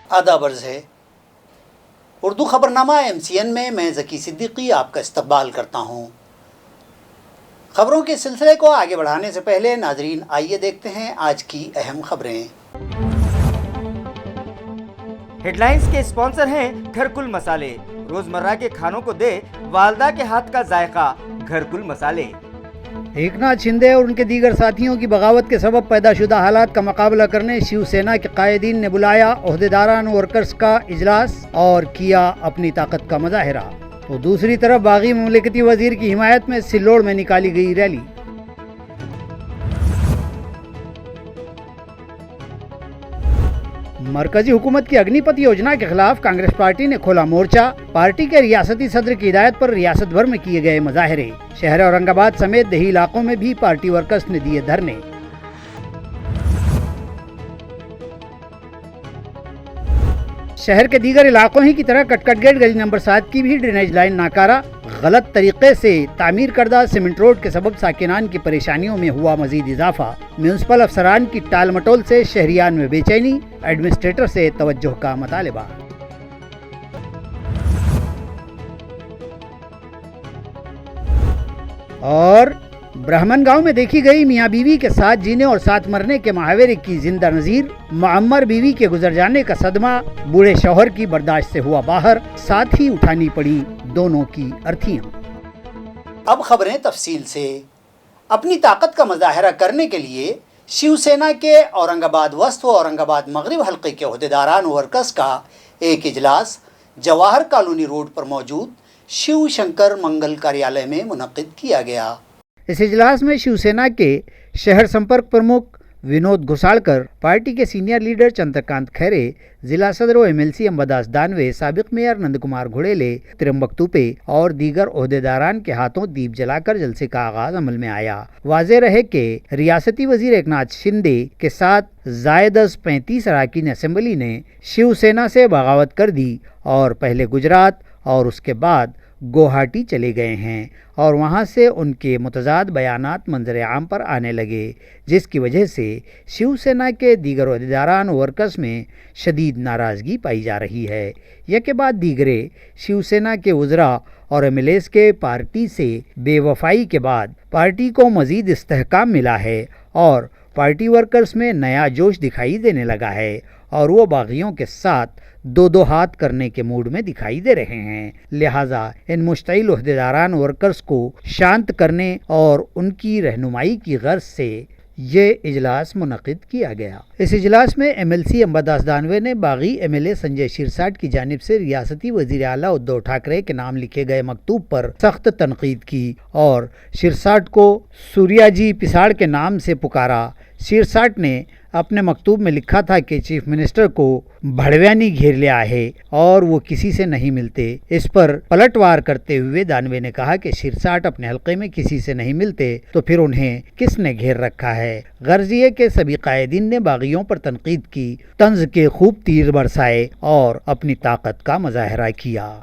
آداب عرض ہے۔ اردو خبرنامہ MCN میں ذکی صدیقی آپ کا استقبال کرتا ہوں۔ خبروں کے سلسلے کو آگے بڑھانے سے پہلے ناظرین آئیے دیکھتے ہیں آج کی اہم خبریں۔ ہیڈ لائنز کے اسپانسر ہیں گھرکل مسالے، روزمرہ کے کھانوں کو دے والدہ کے ہاتھ کا ذائقہ، گھرکل مسالے۔ ایکناتھ شندے اور ان کے دیگر ساتھیوں کی بغاوت کے سبب پیدا شدہ حالات کا مقابلہ کرنے شیو سینا کے قائدین نے بلایا عہدیداران و ورکرز کا اجلاس اور کیا اپنی طاقت کا مظاہرہ، تو دوسری طرف باغی مملکتی وزیر کی حمایت میں سلوڑ میں نکالی گئی ریلی۔ مرکزی حکومت کی اگنی پت یوجنا کے خلاف کانگریس پارٹی نے کھولا مورچہ، پارٹی کے ریاستی صدر کی ہدایت پر ریاست بھر میں کیے گئے مظاہرے، شہر اورنگ آباد سمیت دیہی علاقوں میں بھی پارٹی ورکرز نے دیے دھرنے۔ شہر کے دیگر علاقوں ہی کی طرح کٹکٹ گیٹ گلی نمبر 7 کی بھی ڈرینیج لائن ناکارہ، غلط طریقے سے تعمیر کردہ سیمنٹ روڈ کے سبب ساکنان کی پریشانیوں میں ہوا مزید اضافہ، میونسپل افسران کی ٹال مٹول سے شہریان میں بے چینی، ایڈمنسٹریٹر سے توجہ کا مطالبہ۔ اور برہمن گاؤں میں دیکھی گئی میاں بیوی کے ساتھ جینے اور ساتھ مرنے کے محاورے کی زندہ نظیر، معمر بیوی کے گزر جانے کا صدمہ بوڑھے شوہر کی برداشت سے ہوا باہر، ساتھ ہی اٹھانی پڑی دونوں کی ارتھیاں۔ اب خبریں تفصیل سے۔ اپنی طاقت کا مظاہرہ کرنے کے لیے شیو سینا کے اورنگ آباد وسط و اورنگ آباد مغرب حلقے کے عہدیداران و ورکرز کا ایک اجلاس جواہر کالونی روڈ پر موجود شیو شنکر منگل کاریالے میں منعقد کیا گیا۔ اس اجلاس میں شیو سینا کے شہر سمپرک پرمکھ ونود گھوساڑکر، پارٹی کے سینئر لیڈر چندرکانت کھیرے، ضلع صدر و MLC امبداس دانوے، سابق میئر نند کمار گھوڑیلے، ترمبک توپے اور دیگر عہدیداران کے ہاتھوں دیپ جلا کر جلسے کا آغاز عمل میں آیا۔ واضح رہے کہ ریاستی وزیر ایکناتھ شندے کے ساتھ زائد از 35 اراکین اسمبلی نے شیو سینا سے بغاوت کر دی اور پہلے گجرات اور اس کے بعد گوہاٹی چلے گئے ہیں اور وہاں سے ان کے متضاد بیانات منظر عام پر آنے لگے، جس کی وجہ سے شیو سینا کے دیگر عہدیداران و ورکرز میں شدید ناراضگی پائی جا رہی ہے۔ یک کے بعد دیگرے شیو سینا کے وزراء اور MLAs کے پارٹی سے بے وفائی کے بعد پارٹی کو مزید استحکام ملا ہے اور پارٹی ورکرز میں نیا جوش دکھائی دینے لگا ہے اور وہ باغیوں کے ساتھ دو ہاتھ کرنے کے موڈ میں دکھائی دے رہے ہیں۔ لہٰذا ان مشتعل عہدیداران ورکرز کو شانت کرنے اور ان کی رہنمائی کی غرض سے یہ اجلاس منعقد کیا گیا۔ اس اجلاس میں MLC امبداس دانوے نے باغی MLA سنجے شیرساٹ کی جانب سے ریاستی وزیر اعلیٰ ادھو ٹھاکرے کے نام لکھے گئے مکتوب پر سخت تنقید کی اور شیرساٹ کو سوریا جی پساڑ کے نام سے پکارا۔ شیرساٹ نے اپنے مکتوب میں لکھا تھا کہ چیف منسٹر کو بھڑویا نے گھیر لیا ہے اور وہ کسی سے نہیں ملتے۔ اس پر پلٹ وار کرتے ہوئے دانوے نے کہا کہ شیرساٹ اپنے حلقے میں کسی سے نہیں ملتے تو پھر انہیں کس نے گھیر رکھا ہے۔ غرض یہ کہ سبھی قائدین نے باغیوں پر تنقید کی، طنز کے خوب تیر برسائے اور اپنی طاقت کا مظاہرہ کیا۔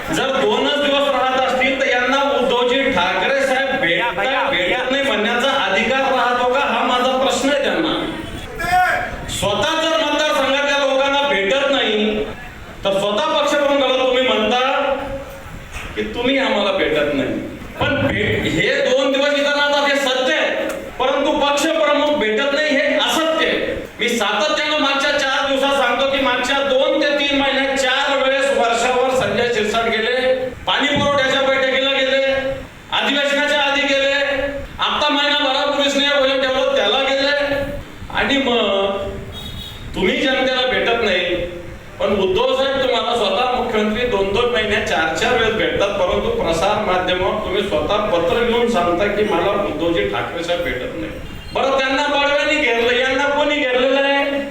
जर 2 दिवस राहत असतील तर यांना उद्धवजी ठाकरे साहेब भेटत नाही म्हणण्याचा अधिकार राहतो का, हा माझा प्रश्न आहे त्यांना। स्वतः जर मतदारसंघातल्या लोकांना भेटत नाही तर स्वतः पक्षप्रमुखाला तुम्ही म्हणता की तुम्ही आम्हाला भेटत नाही, पण हे 2 दिवस इथं राहतात हे सत्य आहे, परंतु पक्षप्रमुख भेटत नाही हे असत्य आहे। मी सातत्यानं मागच्या 4 दिवसात सांगतो की मागच्या 2 ते 3 महिन्यात 4 वेळेस वर्षावर संजय शिरसाट गेले, पाणी पुरवठ्याच्या बैठकीला गेले, अधिवेशनाच्या आधी गेले, आता महिनाभरापूर्वी स्नेहभोजन ठेवलं त्याला गेले, आणि मग तुम्ही जनतेला भेटत नाही, पण उद्धव साहेब तुम्हाला स्वतः मुख्यमंत्री 2-2 महिन्यात 4-4 वेळेस भेटतात, परंतु प्रसार माध्यमावर तुम्ही स्वतः पत्र लिहून सांगता की मला उद्धवजी ठाकरे साहेब भेटत नाही। बरं, त्यांना बळव्याने घेरलं, यांना कोणी घेरलेलं आहे?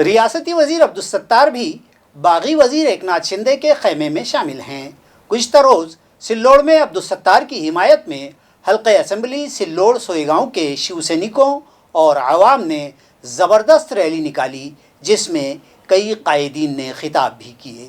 ریاستی وزیر عبدالستار بھی باغی وزیر ایکناتھ شندے کے خیمے میں شامل ہیں۔ گزشتہ روز سلوڑ میں عبدالستار کی حمایت میں حلقہ اسمبلی سلوڑ سوئی گاؤں کے شیو سینکوں اور عوام نے زبردست ریلی نکالی، جس میں کئی قائدین نے خطاب بھی کیے۔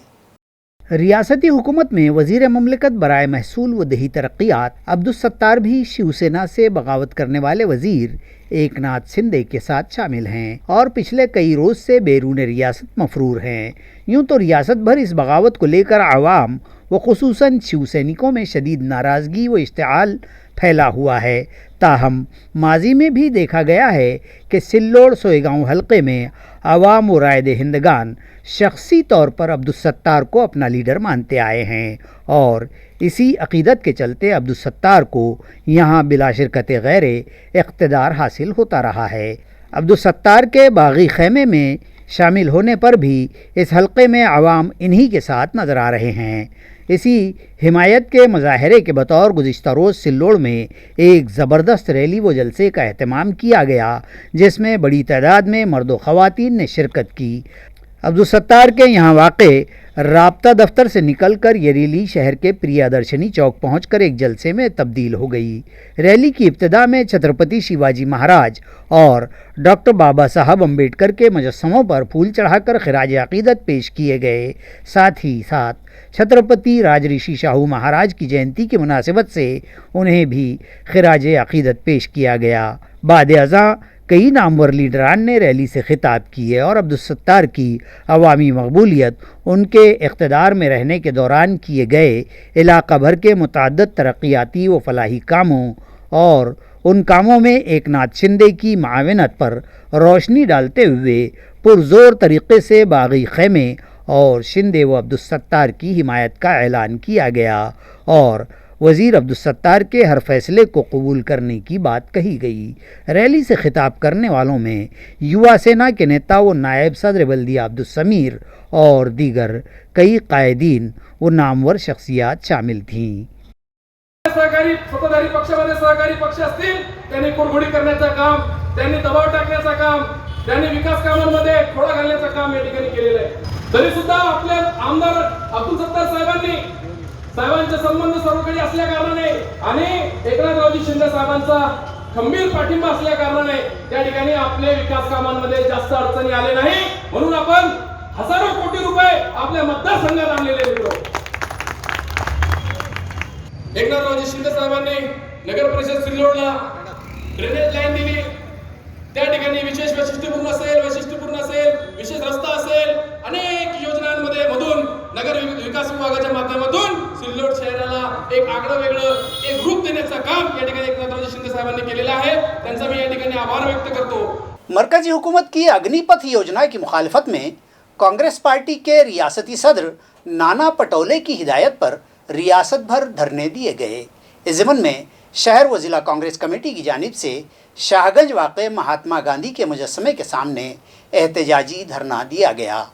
ریاستی حکومت میں وزیر مملکت برائے محصول و دیہی ترقیات عبدالستار بھی شیو سینا سے بغاوت کرنے والے وزیر ایک ناتھ شندے کے ساتھ شامل ہیں اور پچھلے کئی روز سے بیرون ریاست مفرور ہیں۔ یوں تو ریاست بھر اس بغاوت کو لے کر عوام و خصوصاً شیو سینکوں میں شدید ناراضگی و اشتعال پھیلا ہوا ہے، تاہم ماضی میں بھی دیکھا گیا ہے کہ سلوڑ سوئیگاؤں حلقے میں عوام و رائے دہندگان شخصی طور پر عبدالستار کو اپنا لیڈر مانتے آئے ہیں اور اسی عقیدت کے چلتے عبدالستار کو یہاں بلا شرکت غیر اقتدار حاصل ہوتا رہا ہے۔ عبدالستار کے باغی خیمے میں شامل ہونے پر بھی اس حلقے میں عوام انہی کے ساتھ نظر آ رہے ہیں۔ اسی حمایت کے مظاہرے کے بطور گزشتہ روز سلوڑ میں ایک زبردست ریلی و جلسے کا اہتمام کیا گیا جس میں بڑی تعداد میں مرد و خواتین نے شرکت کی۔ عبدالستار کے یہاں واقع رابطہ دفتر سے نکل کر یہ ریلی شہر کے پریا درشنی چوک پہنچ کر ایک جلسے میں تبدیل ہو گئی۔ ریلی کی ابتدا میں چھترپتی شیواجی مہاراج اور ڈاکٹر بابا صاحب امبیڈکر کے مجسموں پر پھول چڑھا کر خراج عقیدت پیش کیے گئے، ساتھ ہی ساتھ چھترپتی راج رشی شاہو مہاراج کی جینتی کی مناسبت سے انہیں بھی خراج عقیدت پیش کیا گیا۔ بعد ازاں کئی نامور لیڈران نے ریلی سے خطاب کیے اور عبدالستار کی عوامی مقبولیت ان کے اقتدار میں رہنے کے دوران کیے گئے علاقہ بھر کے متعدد ترقیاتی و فلاحی کاموں اور ان کاموں میں ایک ناتھ شندے کی معاونت پر روشنی ڈالتے ہوئے پرزور طریقے سے باغی خیمے اور شندے و عبدالستار کی حمایت کا اعلان کیا گیا اور وزیر عبدالستار کے ہر فیصلے کو قبول کرنے کی بات کہی گئی۔ ریلی سے خطاب کرنے والوں میں یووا سینا کے نیتا و نائب صدر بلدیہ عبدالسمیر اور دیگر کئی قائدین و نامور شخصیات شامل تھیں۔ सहकारी सत्ताधारी पक्षामध्ये सहकारी पक्ष असतील त्यांनी कुरघोडी करण्याचं काम, त्यांनी दबाव टाकण्याचं काम, त्यांनी विकास कामांमध्ये खोडा घालण्याचं काम या ठिकाणी केलेलं आहे। तरी सुद्धा आपले आमदार अब्दुलसत्तार साहेबांचे संबंध सर्वकडे असल्या कारणाने आणि एकनाथरावजी शिंदे साहेबांचा खंबीर पाठिंबा असल्या कारणाने त्या ठिकाणी आपले विकास कामांमध्ये जास्त अडचणी आले नाही, म्हणून आपण हजारो कोटी रुपये आपल्या मतदारसंघात आणलेले आहेत। एकनाथरावजी शिंदे साहेबांनी नगर परिषद सिल्लोडला ड्रेनेज लाईन दिली, त्या ठिकाणी विशेष वैशिष्ट्यपूर्ण असेल, विशेष रस्ता असेल, अनेक योजनांमध्ये मधून नगर विकास विभागाच्या माध्यमातून सिल्लोड शहराला एक आगळं वेगळं एक रूप देण्याचं काम या ठिकाणी एकनाथरावजी शिंदे साहेबांनी केलेलं आहे। त्यांचा मी या ठिकाणी आभार व्यक्त करतो। मरकजी हुकूमत की अग्निपथ योजना की मुखालफत में कांग्रेस पार्टी के रियासती सदर नाना पटोले की हिदायत पर रियासत भर धरने दिए गए। इस ज़िमन में शहर व ज़िला कांग्रेस कमेटी की जानिब से शाहगंज वाक़े महात्मा गांधी के मुजस्समे के सामने एहतजाजी धरना दिया गया।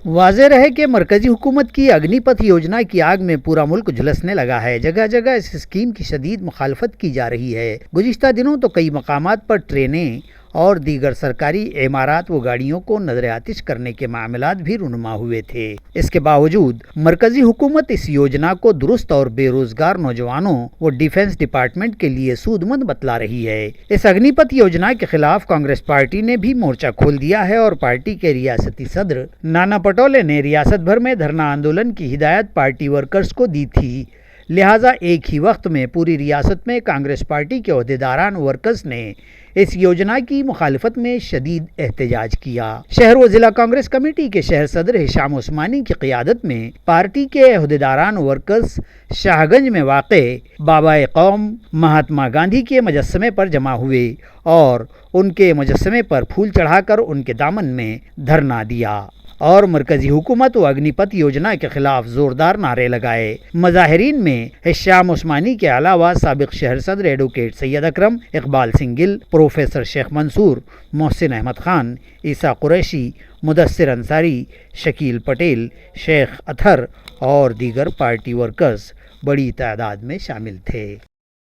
वाज़ेह रहे कि मरकज़ी हुकूमत की अग्निपथ योजना की आग में पूरा मुल्क झुलसने लगा है। जगह जगह इस स्कीम की शदीद मुखालफत की जा रही है। गुज़िश्ता दिनों तो कई मकामात पर ट्रेनें और दीगर सरकारी इमारात व गाड़ियों को नजर आतिश करने के मामलात भी रुनुमा हुए थे। इसके बावजूद मरकजी हुकूमत इस योजना को दुरुस्त और बेरोजगार नौजवानों व डिफेंस डिपार्टमेंट के लिए सूदमंद बतला रही है। इस अग्निपथ योजना के खिलाफ कांग्रेस पार्टी ने भी मोर्चा खोल दिया है और पार्टी के रियासती सदर नाना पटोले ने रियासत भर में धरना आंदोलन की हिदायत पार्टी वर्कर्स को दी थी। लिहाजा एक ही वक्त में पूरी रियासत में कांग्रेस पार्टी के ओहदेदारान वर्कर्स ने इस योजना की मुखालफत में शदीद एहतजाज किया। शहर व ज़िला कांग्रेस कमेटी के शहर सदर हिशाम उस्मानी की क़ियादत में पार्टी के ओहदेदारान वर्कर्स शाहगंज में वाक़े बाबाए कौम महात्मा गांधी के मुजस्समे पर जमा हुए और उनके मुजस्समे पर फूल चढ़ाकर उनके दामन में धरना दिया और मरकजी हुकूमत व अग्निपथ योजना के खिलाफ ज़ोरदार नारे लगाए। मज़ाहिरीन में हिशाम उस्मानी के अलावा साबिक़ शहर सदर एडवोकेट सैयद अकरम, इकबाल सिंह गिल, प्रोफेसर शेख मंसूर, मोहसिन अहमद ख़ान, ईसा कुरैशी, मुदस्सिर अंसारी, शकील पटेल, शेख अथर और दीगर पार्टी वर्कर्स बड़ी तादाद में शामिल थे।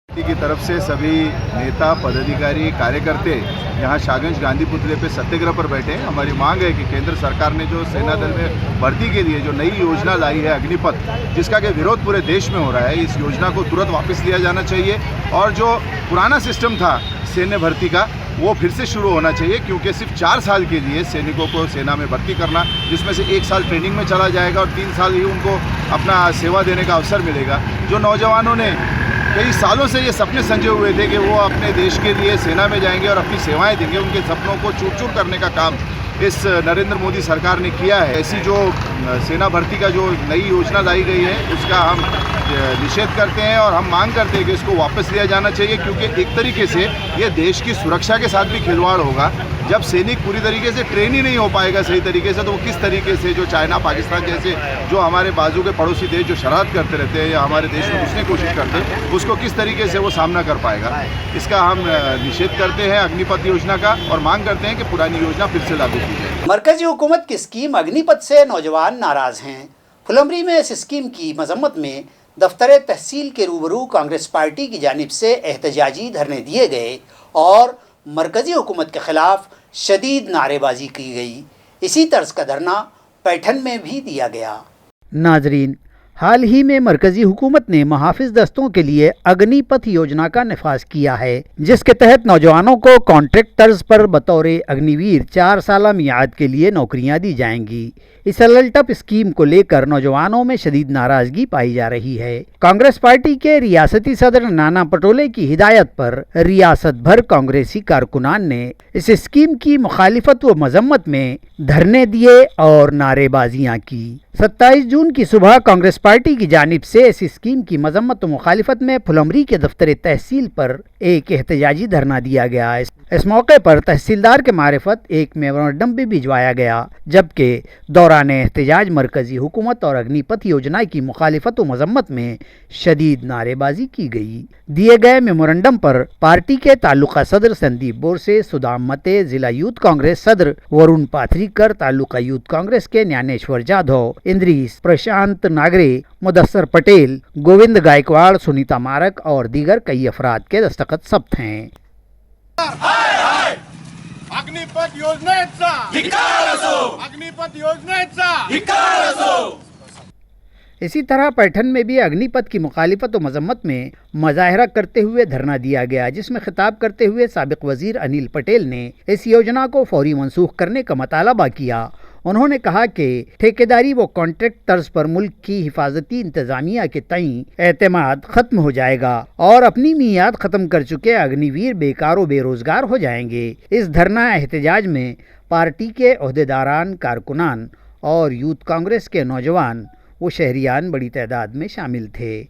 की तरफ से सभी नेता, पदाधिकारी, कार्यकर्ते यहाँ शाहगंज गांधी पुतले पे सत्याग्रह पर बैठे हैं। हमारी मांग है कि केंद्र सरकार ने जो सेना दल में भर्ती के लिए जो नई योजना लाई है अग्निपथ, जिसका कि विरोध पूरे देश में हो रहा है, इस योजना को तुरंत वापस लिया जाना चाहिए और जो पुराना सिस्टम था सैन्य भर्ती का वो फिर से शुरू होना चाहिए, क्योंकि सिर्फ 4 साल के लिए सैनिकों को सेना में भर्ती करना, जिसमें से 1 साल ट्रेनिंग में चला जाएगा और 3 साल ही उनको अपना सेवा देने का अवसर मिलेगा। जो नौजवानों ने कई सालों से ये सपने संजे हुए थे कि वो अपने देश के लिए सेना में जाएंगे और अपनी सेवाएं देंगे, उनके सपनों को चूर चूर करने का काम इस नरेंद्र मोदी सरकार ने किया है। ऐसी जो सेना भर्ती का जो नई योजना लाई गई है उसका हम निषेध करते हैं और हम मांग करते हैं कि इसको वापस लिया जाना चाहिए, क्योंकि एक तरीके से ये देश की सुरक्षा के साथ भी खिलवाड़ होगा। जब सैनिक पूरी तरीके से ट्रेन ही नहीं हो पाएगा सही तरीके से, तो वो किस तरीके से जो चाइना पाकिस्तान जैसे जो हमारे बाजू के पड़ोसी देश जो शरारत करते रहते हैं या हमारे देश में घुसने की कोशिश करते हैं, उसको किस तरीके से वो सामना कर पाएगा। इसका हम निषेध करते हैं अग्निपथ योजना का और मांग करते हैं कि पुरानी योजना फिर से लागू की जाए। मरकजी हुकूमत की स्कीम अग्निपथ से नौजवान नाराज हैं। फुलंबरी में इस स्कीम की मजम्मत में दफ्तर तहसील के रूबरू कांग्रेस पार्टी की जानिब से एहतजाजी धरने दिए गए और मरकजी हुकूमत के खिलाफ शदीद नारेबाजी की गई। इसी तर्ज का धरना पैठन में भी दिया गया। नाजरीन, हाल ही में मरकजी हुकूमत ने मुहाफिज दस्तों के लिए अग्निपथ योजना का नफाज किया है, जिसके तहत नौजवानों को कॉन्ट्रैक्ट तर्ज पर बतौर अग्निवीर 4 साल मियाद के लिए नौकरियां दी जाएंगी। इस अलटप स्कीम को लेकर नौजवानों में शदीद नाराजगी पाई जा रही है। कांग्रेस पार्टी के रियासती सदर नाना पटोले की हिदायत पर रियासत भर कांग्रेसी कारकुनान ने इस स्कीम की मुखालिफत व मजम्मत में धरने दिए और नारेबाजियां की। 27 जून की सुबह कांग्रेस पार्टी की जानिब से इस स्कीम की मजम्मत व मुखालिफत में फुलंबरी के दफ्तर तहसील पर एक एहतजाजी धरना दिया गया। इस मौके पर तहसीलदार के मारिफत एक मेमोरेंडम भी भिजवाया गया, जबकि दौरान एहतजाज मरकजी हुकूमत और अग्निपथ योजना की मुखालिफत व मजम्मत में शदीद नारेबाजी की गई। दिए गए मेमोरेंडम पर पार्टी के तालुका सदर संदीप बोरसे, सुदाम मते, जिला यूथ कांग्रेस सदर वरुण पाथरीकर, तालुका यूथ कांग्रेस के ज्ञानेश्वर जाधव, इंद्रीस, प्रशांत नागरे, मुदस्सर पटेल, गोविंद गायकवाड़, सुनीता मारक और दीगर कई अफराद के दस्तखत सब्त हैं। अग्निपथ योजनेचा धिक्कार असो, अग्निपथ योजनेचा धिक्कार असो। इसी तरह पैठन में भी अग्निपथ की मुखालिफत व मजम्मत में मुजाहरा करते हुए धरना दिया गया, जिसमें खिताब करते हुए साबिक वजीर अनिल पटेल ने इस योजना को फौरी मनसूख करने का मुतालबा किया। उन्होंने कहा कि ठेकेदारी व कॉन्ट्रैक्ट तर्ज पर मुल्क की हिफाजती इंतजामिया के तईं एतमाद खत्म हो जाएगा और अपनी मियाद खत्म कर चुके अग्निवीर बेकार व बेरोजगार हो जाएंगे। इस धरना एहतजाज में पार्टी के ओहदेदारान, कारकुनान और यूथ कांग्रेस के नौजवान वो शहरियान बड़ी तादाद में शामिल थे।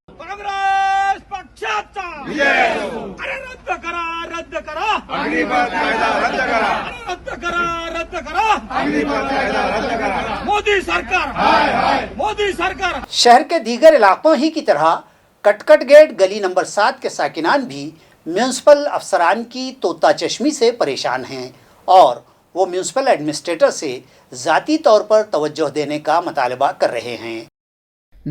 काँग्रेस पक्षाचा अरे रद्द करा, रद्द करा अग्निपथ कायदा, रद्द करा, रद्द करा, रद्द करा अग्निपथ कायदा, रद्द करा। मोदी सरकार, हाय हाय मोदी सरकार। शहर के दीगर इलाकों ही की तरह कटकट गेट गली नंबर 7 के साकिनान भी म्यूनसिपल अफसरान की तोता चश्मी से परेशान हैं और वो म्यूनसिपल एडमिनिस्ट्रेटर से ज़ाती तौर पर तवज्जो देने का मुतालबा कर रहे हैं।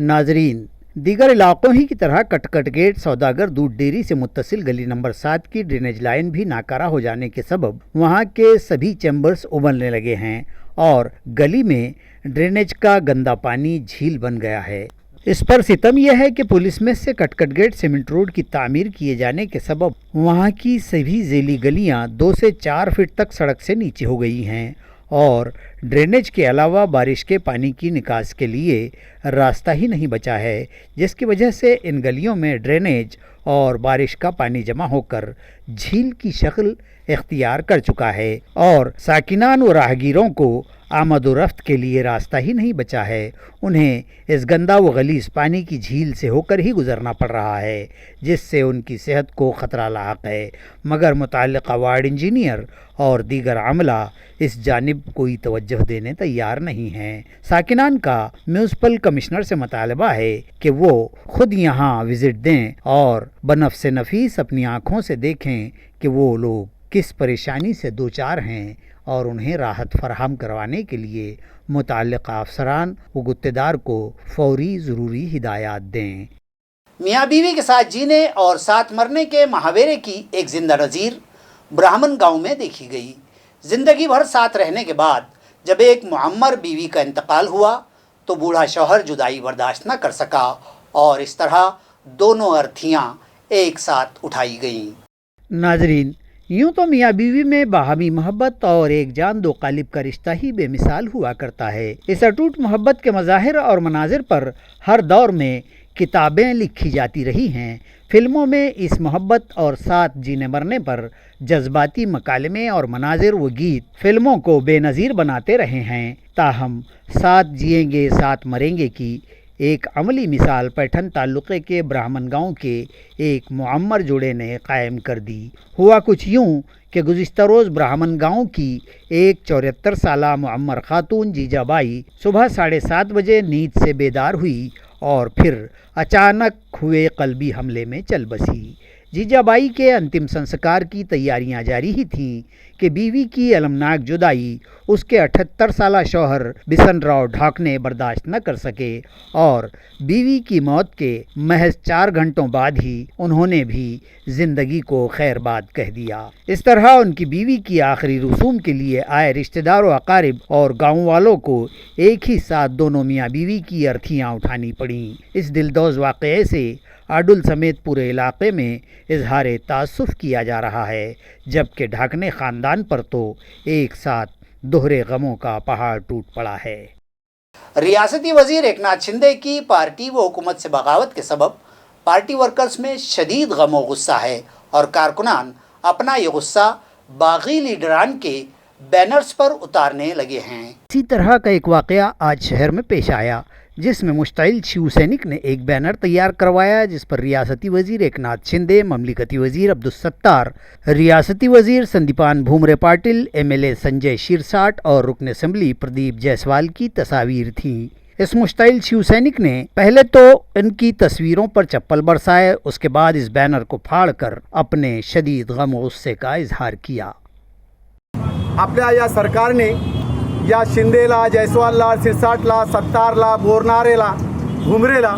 नाजरीन, दीगर इलाकों ही की तरह कटकट गेट सौदागर दूध डेयरी से मुत्तसिल गली नंबर 7 की ड्रेनेज लाइन भी नाकारा हो जाने के सबब वहां के सभी चैम्बर्स उबलने लगे हैं और गली में ड्रेनेज का गंदा पानी झील बन गया है। इस पर सितम यह है कि पुलिस में से कटकट गेट सीमेंट रोड की तामीर किए जाने के सबब वहां की सभी झीली गलियां 2 से 4 फीट तक सड़क से नीचे हो गई हैं और ड्रेनेज के अलावा बारिश के पानी की निकास के लिए रास्ता ही नहीं बचा है, जिसकी वजह से इन गलियों में ड्रेनेज और बारिश का पानी जमा होकर झील की शक्ल इख्तियार कर चुका है और साकिनान व राहगीरों को आमद व रफ्त के लिए रास्ता ही नहीं बचा है। उन्हें इस गंदा व गलीज पानी की झील से होकर ही गुजरना पड़ रहा है, जिससे उनकी सेहत को ख़तरा लाक है, मगर मुताल्लिक़ा वार्ड इंजीनियर और दीगर आमला इस जानिब कोई तवज्जो देने तैयार नहीं हैं। साकिनान का म्यूनसिपल कमिश्नर से मुतालबा है कि वो खुद यहाँ विज़िट दें और बनफ़्से नफीस अपनी आँखों से देखें कि वो लोग किस परेशानी से दो चार हैं और उन्हें राहत फराहम करवाने के लिए मुताल्लिक़ा अफसरान व गुत्तेदार को फौरी ज़रूरी हिदायत दें। मियाँ बीवी के साथ जीने और साथ मरने के महावेरे की एक जिंदा नज़ीर ब्राह्मण गांव में देखी गई। ज़िंदगी भर साथ रहने के बाद जब एक मुअम्मर बीवी का इंतकाल हुआ तो बूढ़ा शौहर जुदाई बर्दाश्त न कर सका और इस तरह दोनों अर्थियाँ एक साथ उठाई गईं। नाजरीन, यूं तो मियाँ बीवी में बाहमी मोहब्बत और एक जान दो कालिब का रिश्ता ही बेमिसाल हुआ करता है। इस अटूट मोहब्बत के मज़ाहिर और मनाजिर पर हर दौर में किताबें लिखी जाती रही हैं। फिल्मों में इस मोहब्बत और साथ जीने मरने पर जज्बाती मकालमे और मनाजिर व गीत फिल्मों को बेनज़ीर बनाते रहे हैं। ताहम साथ जिएंगे साथ मरेंगे की एक अमली मिसाल पैठन ताल्लुक़े के ब्राह्मण गांव के एक मुअम्मर जोड़े ने कायम कर दी। हुआ कुछ यूं कि गुज़िश्ता रोज़ ब्राह्मण गांव की एक 74 साला मुअम्मर खातून जीजाबाई सुबह 7:30 बजे नींद से बेदार हुई और फिर अचानक हुए क़ल्बी हमले में चल बसी। जीजाबाई के अंतिम संस्कार की तैयारियां जारी ही थीं कि बीवी की अलमनाक जुदाई उसके 78 साला शौहर बिशन राव ढाक ने बर्दाश्त न कर सके और बीवी की मौत के महज 4 घंटों बाद ही उन्होंने भी ज़िंदगी को खैरबाद कह दिया। इस तरह उनकी बीवी की आखिरी रसूम के लिए आए रिश्तेदारों, अकारिब और गाँव वालों को एक ही साथ दोनों मियाँ बीवी की अर्थियाँ उठानी पड़ीं। इस दिलदोज़ वाक़ये से आडुल समेत पूरे इलाके में इजहार तासुफ़ किया जा रहा है, जबकि ढाकने ख़ानदान पर तो एक साथ दोहरे गमों का पहाड़ टूट पड़ा है। रियासती वजीर एकनाथ शिंदे की पार्टी व हुकूमत से बगावत के सबब पार्टी वर्कर्स में शदीद गम व गुस्सा है और कारकुनान अपना ये गुस्सा बागी लीडरान के बैनर्स पर उतारने लगे हैं। इसी तरह का एक वाक़या आज शहर में पेश आया, जिसमें मुश्ताइल शिव सैनिक ने एक बैनर तैयार करवाया जिस पर रियासती वजीर एकनाथ शिंदे, ममलिकती वजीर अब्दुल सत्तार, रियासती वजीर संदीपान भूमरे पाटिल, MLA संजय शिरसाट और रुकन असेंबली प्रदीप जायसवाल की तस्वीर थी। इस मुश्ताइल शिव सैनिक ने पहले तो इनकी तस्वीरों पर चप्पल बरसाए, उसके बाद इस बैनर को फाड़कर अपने शदीद गम व गुस्से का इजहार किया। आपल्या या सरकारने या शिंदेला, जयस्वालला, शिरसाटला, सत्तारला, बोरनारेला, भुमरेला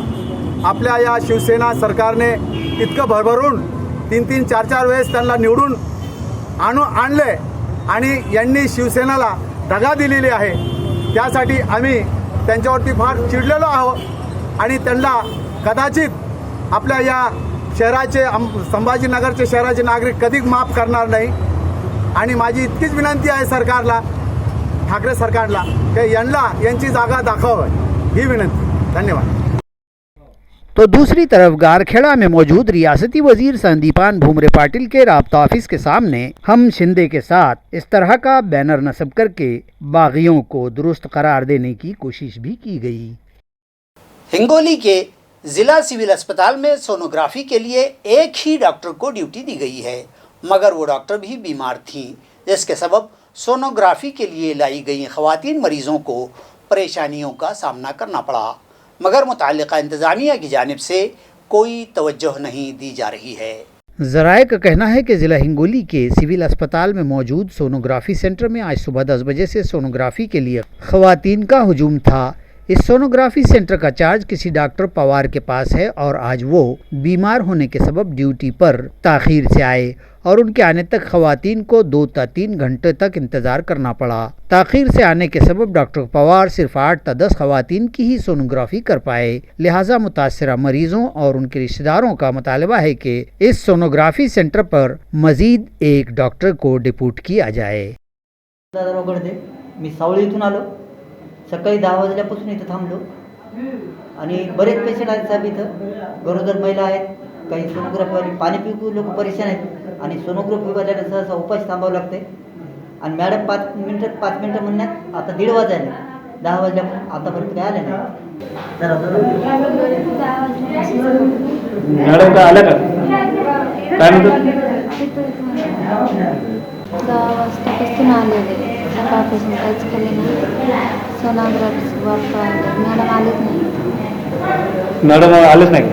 आपल्या या शिवसेना सरकारने इतकं भरभरून 3-3, 4-4 वेळेस त्यांना निवडून आणले आणि यांनी शिवसेनेला दगा दिलेली आहे। त्यासाठी आम्ही त्यांच्यावरती फार चिडलेलो आहोत आणि त्यांना कदाचित आपल्या या शहराचे संभाजीनगरचे शहराचे नागरिक कधीच माफ करणार नाही। आणि माझी इतकीच विनंती आहे सरकारला, ठाकरे सरकारला, की यांची जागा दाखवावी ही विनंती। धन्यवाद। तो दूसरी तरफ गारखेड़ा में मौजूद रियासती वजीर संदीपान भूमरे पाटिल के राब्ता ऑफिस के सामने हम शिंदे के साथ इस तरह का बैनर नस्ब करके बागियों को दुरुस्त करार देने की कोशिश भी की गई। हिंगोली के जिला सिविल अस्पताल में सोनोग्राफी के लिए एक ही डॉक्टर को ड्यूटी दी गई है, मगर वो डॉक्टर भी बीमार थी, जिसके सबब सोनोग्राफी के लिए लाई गई ख़वातीन मरीज़ों को परेशानियों का सामना करना पड़ा, मगर मुताल्लिक़ा इंतज़ामिया की जानिब से कोई तवज्जो नहीं दी जा रही है। ज़राए का कहना है कि ज़िला हिंगोली के सिविल अस्पताल में मौजूद सोनोग्राफी सेंटर में आज सुबह 10 बजे से सोनोग्राफी के लिए ख़वातीन का हुजूम था। इस सोनोग्राफी सेंटर का चार्ज किसी डॉक्टर पवार के पास है और आज वो बीमार होने के सबब ड्यूटी पर ताख़ीर से आए और उनके आने तक ख़वातीन को 2 से 3 घंटे तक इंतज़ार करना पड़ा। ताख़ीर से आने के सबब डॉक्टर पवार सिर्फ 8 से 10 ख़वातीन की ही सोनोग्राफी कर पाए। लिहाजा मुतासरा मरीज़ों और उनके रिश्तेदारों का मुतालबा है कि इस सोनोग्राफी सेंटर पर मज़ीद एक डॉक्टर को डिप्यूट किया जाए। मी सावळी इथून आलो, सकाळी 10 वाजल्यापासून इथं थांबलो आणि बरेच पेशंट आहेत साहेब, इथं गरोदर महिला आहेत, काही सोनोग्राफीवाली, पाणी पिऊ लोक परेशान आहेत आणि सोनोग्राफीवाल्याला सहसा उपास थांबावं लागते आणि मॅडम 5 मिनटं म्हणण्यात आता 1:30 वाजले, 10 वाजल्यापासून आतापर्यंत काय आले नाही। मॅडम काय आल्या का? काय म्हणतात? 10 वाजतापासून आलेले, सकाळपासून काहीच केले नाही। सोनोग्राफी वापरा मॅडम आलेच नाही। मॅडम आलेच नाही,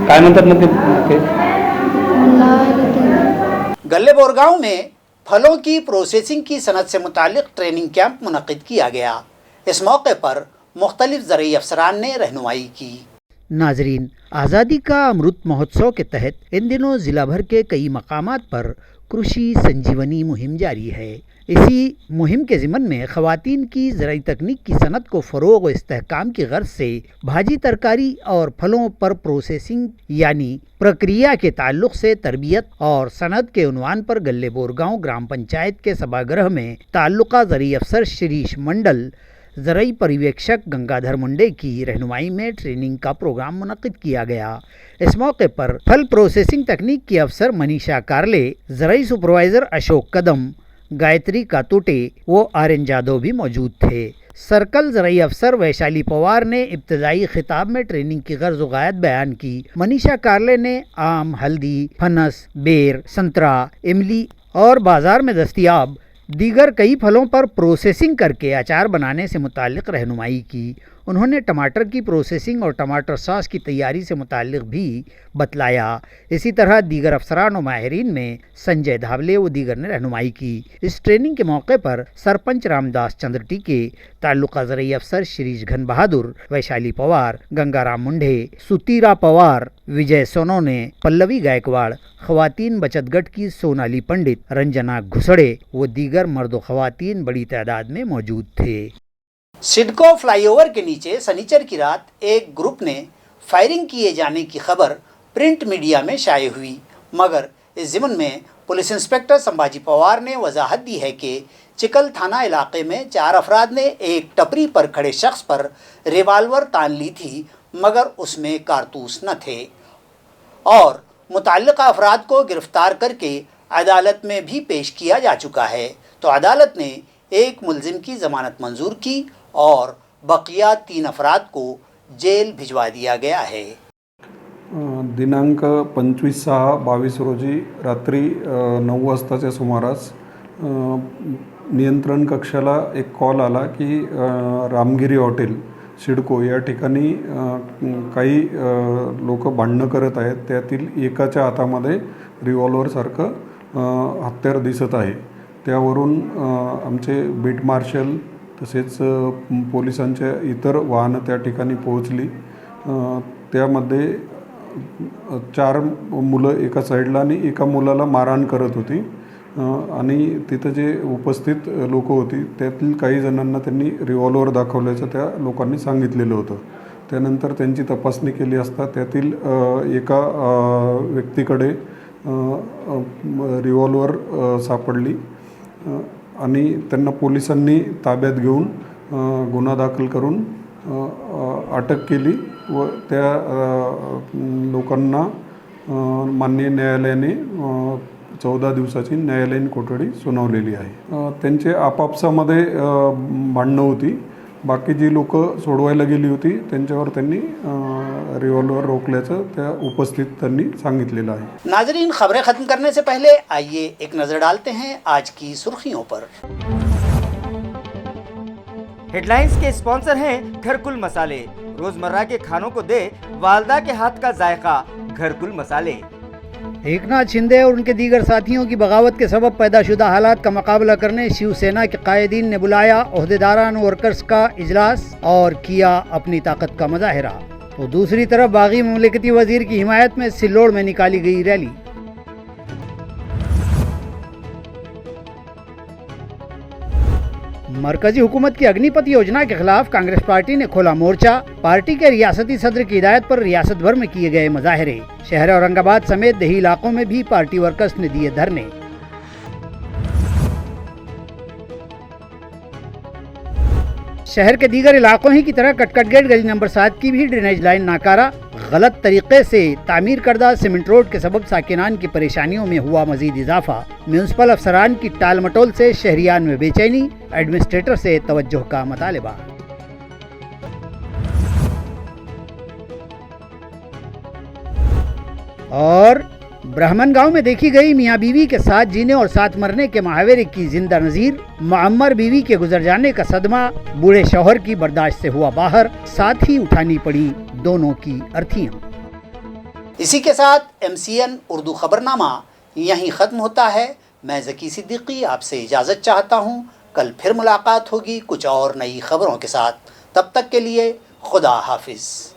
काय म्हणतात मग ते? गल्ले बोरगांव में फलों की प्रोसेसिंग की सनत से मुतालिक ट्रेनिंग कैंप मुनक़िद किया गया। इस मौके पर मुख्तलिफ ज़रई अफसरान ने रहनुमाई की। नाजरीन, आज़ादी का अमृत महोत्सव के तहत इन दिनों ज़िला भर के कई मकामात पर कृषि संजीवनी मुहिम जारी है। इसी मुहिम के ज़िम्मन में ख़वातीन की ज़राई तकनीक की सनत को फ़रोग़ व इस्तेहकाम की गर्ज से भाजी तरकारी और फलों पर प्रोसेसिंग यानी प्रक्रिया के ताल्लुक़ से तरबियत और सनत के उन्वान पर गल्ले बोरगांव ग्राम पंचायत के सभागृह में ताल्लुका ज़राई अफसर शिरीष मंडल, ज़राई पर्यवेक्षक गंगाधर मुंडे की रहनुमाई में ट्रेनिंग का प्रोग्राम मुनक़िद किया गया। इस मौके पर फल प्रोसेसिंग तकनीक की अफसर मनीषा कारले, ज़राई सुपरवाइज़र अशोक कदम, गायत्री कातुटे व आर्यन जादव भी मौजूद थे। सर्कल ज़राई अफसर वैशाली पवार ने इब्तदाई खिताब में ट्रेनिंग की गर्ज व गायत बयान की। मनीषा कारले ने आम, हल्दी, फनस, बेर, संतरा, इमली और बाज़ार में दस्तयाब दीगर कई फलों पर प्रोसेसिंग करके अचार बनाने से मुताल्लिक़ रहनुमाई की। उन्होंने टमाटर की प्रोसेसिंग और टमाटर सॉस की तैयारी से मुताल्लिक़ भी बतलाया। इसी तरह दीगर अफसरान व माहिरीन में संजय धावले व दीगर ने रहनुमाई की। इस ट्रेनिंग के मौके पर सरपंच रामदास चंद्र टीके, ताल्लुका ज़राई अफसर शिरीष घन बहादुर, वैशाली पवार, गंगाराम मुंडे, सुतीरा पवार, विजय सोनोने, पल्लवी गायकवाड़, ख़वातीन बचत गट की सोनाली पंडित, रंजना घुसड़े व दीगर मर्द व ख़वातीन बड़ी तादाद में मौजूद थे। सिडको फ्लाईओवर के नीचे शनिचर की रात एक ग्रुप ने फायरिंग किए जाने की खबर प्रिंट मीडिया में शाये हुई, मगर इस ज़िम्मन में पुलिस इंस्पेक्टर संभाजी पवार ने वजाहत दी है कि चिकल थाना इलाके में 4 अफराद ने एक टपरी पर खड़े शख्स पर रिवाल्वर तान ली थी, मगर उसमें कारतूस न थे और मुतल्लिक़ा अफराद को गिरफ्तार करके अदालत में भी पेश किया जा चुका है। तो अदालत ने एक मुलजिम की ज़मानत मंजूर की और बकिया 3 अफराद को जेल भिजवा दिया गया है। दिनांक 25/6/22 रोजी रात्री 9 वाजताच्या सुमारास नियंत्रण कक्षाला एक कॉल आला की रामगिरी हॉटेल सिडको या ठिकाणी काही लोक भांडणं करत आहेत, त्यातील एकाच्या हातामध्ये रिव्हॉल्वरसारखं हत्यार दिसत आहे। त्यावरून आमचे बीट मार्शल तसेच पोलिसांच्या इतर वाहनं त्या ठिकाणी पोहोचली। त्यामध्ये 4 मुलं एका साईडला आणि एका मुलाला मारहाण करत होती आणि तिथं जे उपस्थित लोक होती त्यातील काही जणांना त्यांनी रिव्हॉल्वर दाखवल्याचं त्या लोकांनी सांगितलेलं होतं। त्यानंतर त्यांची तपासणी केली असता त्यातील एका व्यक्तीकडे रिव्हॉल्वर सापडली आणि त्यांना पोलिसांनी ताब्यात घेऊन गुन्हा दाखल करून अटक केली व त्या लोकांना माननीय न्यायालयाने 14 दिवसाची न्यायालयीन कोठडी सुनावलेली आहे। त्यांचे आपापसामध्ये भांडणं होती, बाकी जी लोक सोडवायला गेली होती त्यांच्यावर त्यांनी रिव्हॉल्वर रोकल्याचं त्या उपस्थितांनी सांगितलेलं आहे। नाजरीन, खबरें ख़त्म करने से पहले आइए एक नज़र डालते हैं आज की सुर्खियों पर। हेडलाइंस के स्पॉन्सर हैं घरकुल मसाले। रोजमर्रा के खानों को दे वालदा के हाथ का जायका, घरकुल मसाले। एकनाथ शिंदे और उनके दीगर साथियों की बगावत के सबब पैदाशुदा हालात का मुकाबला करने शिवसेना के कायदीन ने बुलाया ओहदेदारान वर्कर्स का इजलास और किया अपनी ताकत का मुजाहिरा। तो दूसरी तरफ बागी मुमलिकती वजीर की हिमायत में सिल्लोड़ में निकाली गई रैली। मरकजी हुकूमत की अग्निपथ योजना के खिलाफ कांग्रेस पार्टी ने खोला मोर्चा। पार्टी के रियासती सदर की हिदायत पर रियासत भर में किए गए मुजाहरे। शहर औरंगाबाद समेत देही इलाकों में भी पार्टी वर्कर्स ने दिए धरने। शहर के दीगर इलाकों ही की तरह कटकट गेट गली नंबर 7 की भी ड्रेनेज लाइन नाकारा। गलत तरीके से तामीर करदा सीमेंट रोड के सबब साकिनान की परेशानियों में हुआ मजीद इजाफा। म्यूनसिपल अफसरान की टाल मटोल से शहरियान में बेचैनी, एडमिनिस्ट्रेटर से तवज्जो का मुतालिबा। और ब्राह्मण गांव में देखी गई मियाँ बीवी के साथ जीने और साथ मरने के मुहावरे की जिंदा नजीर। मुअम्मर बीवी के गुजर जाने का सदमा बूढ़े शौहर की बर्दाश्त से हुआ बाहर, साथ ही उठानी पड़ी दोनों की अर्थियां। इसी के साथ MCN उर्दू खबरनामा यहीं ख़त्म होता है। मैं ज़की सिद्दीकी आपसे इजाज़त चाहता हूँ। कल फिर मुलाकात होगी कुछ और नई खबरों के साथ। तब तक के लिए खुदा हाफिज़।